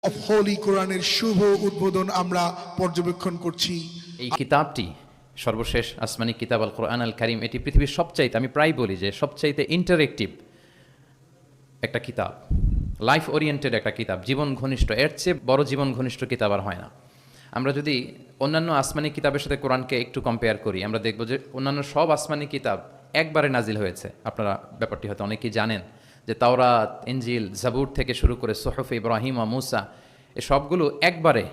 Of Holi কোরআনের শুভ উদ্বোধন আমরা পর্যবেক্ষণ করছি। এই কিতাবটি সর্বশেষ আসমানি কিতাব আল কোরআন আল কারিম, এটি পৃথিবীর সবচাইতে, আমি প্রায় বলি যে সবচাইতে ইন্টারেক্টিভ একটা কিতাব, লাইফ ওরিয়েন্টেড একটা কিতাব, জীবন ঘনিষ্ঠ। এর চেয়ে বড় জীবন ঘনিষ্ঠ কিতাব আর হয় না। আমরা যদি অন্যান্য আসমানি কিতাবের সাথে কোরআনকে একটু কম্পেয়ার করি, আমরা দেখব যে অন্যান্য সব আসমানি কিতাব একবারে নাজিল হয়েছে। আপনারা ব্যাপারটি হয়তো অনেকেই জানেন যে তাওরাত, ইনজিল, জাবুর থেকে শুরু করে সুহুফ ইব্রাহিম ও মুসা, এ সবগুলো একবারে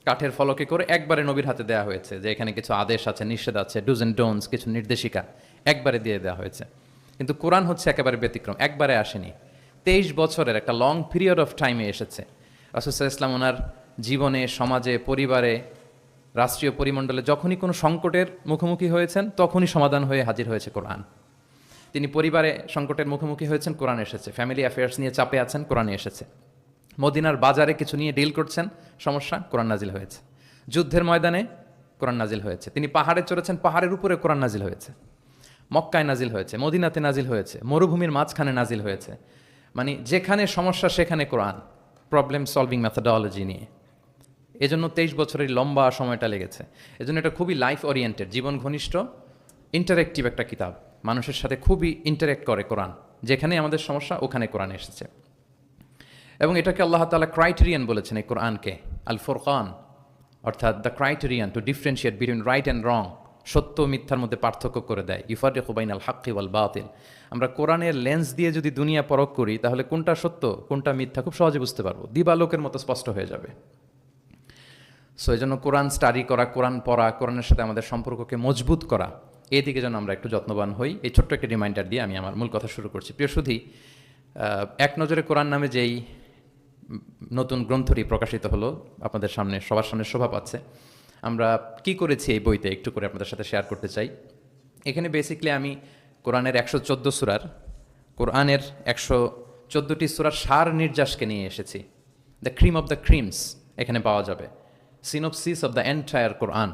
কাঠের ফলকে করে একবারে নবীর হাতে দেওয়া হয়েছে, যে এখানে কিছু আদেশ আছে, নিষেধ আছে, ডুজ অ্যান্ড ডোন্টস, কিছু নির্দেশিকা একবারে দিয়ে দেওয়া হয়েছে। কিন্তু কোরআন হচ্ছে একেবারে ব্যতিক্রম, একবারে আসেনি, 23 বছরের একটা লং পিরিয়ড অফ টাইমে এসেছে। রাসূল সাল্লাল্লাহু আলাইহি ওয়াসাল্লাম ওনার জীবনে, সমাজে, পরিবারে, রাষ্ট্রীয় পরিমণ্ডলে যখনই কোনো সংকটের মুখোমুখি হয়েছেন তখনই সমাধান হয়ে হাজির হয়েছে কোরআন। তিনি পরিবারে সংকটের মুখোমুখি হয়েছেন, কোরআন এসেছে। ফ্যামিলি অ্যাফেয়ার্স নিয়ে চাপে আছেন, কোরআনে এসেছে। মদিনার বাজারে কিছু নিয়ে ডিল করছেন, সমস্যা, কোরআন নাজিল হয়েছে। যুদ্ধের ময়দানে কোরআন নাজিল হয়েছে। তিনি পাহাড়ে চড়েছেন, পাহাড়ের উপরে কোরআন নাজিল হয়েছে। মক্কায় নাজিল হয়েছে, মদিনাতে নাজিল হয়েছে, মরুভূমির মাঝখানে নাজিল হয়েছে। মানে যেখানে সমস্যা সেখানে কোরআন, প্রবলেম সলভিং মেথোডোলজি নিয়ে। এজন্য 23 বছরের লম্বা সময়টা লেগেছে। এজন্য এটা খুবই লাইফ ওরিয়েন্টেড, জীবন ঘনিষ্ঠ, ইন্টারেক্টিভ একটা কিতাব। মানুষের সাথে খুবই ইন্টারেক্ট করে কোরআন। যেখানে আমাদের সমস্যা ওখানে কোরআন এসেছে। এবং এটাকে আল্লাহ তাআলা ক্রাইটেরিয়ান বলেছেন এই কোরআনকে, আল ফুরকান, অর্থাৎ the criterion two differentiate between right and রং, সত্য মিথ্যার মধ্যে পার্থক্য করে দেয়। ইউফারিকু বাইনাল হাক্কি ওয়াল বাতিল। আমরা কোরআনের লেন্স দিয়ে যদি দুনিয়া পরখ করি, তাহলে কোনটা সত্য কোনটা মিথ্যা খুব সহজে বুঝতে পারবো, দিবালোকের মতো স্পষ্ট হয়ে যাবে। সো এই জন্য কোরআন স্টাডি করা, কোরআন পড়া, কোরআনের সাথে আমাদের সম্পর্ককে মজবুত করা, এদিকে যেন আমরা একটু যত্নবান হই। এই ছোট্ট একটা রিমাইন্ডার দিয়ে আমি আমার মূল কথা শুরু করছি। প্রিয় সুধী, এক নজরে কোরআন নামে যেই নতুন গ্রন্থটি প্রকাশিত হলো, আপনাদের সামনে, সবার সামনে শোভা পাচ্ছে। আমরা কি করেছি এই বইতে একটু করে আপনাদের সাথে শেয়ার করতে চাই। এখানে বেসিক্যালি আমি কোরআনের 114 সূরার, কোরআনের 114টি সূরার সার নির্যাসকে নিয়ে এসেছি। The cream of the creams এখানে পাওয়া যাবে, synopsis of the entire Quran.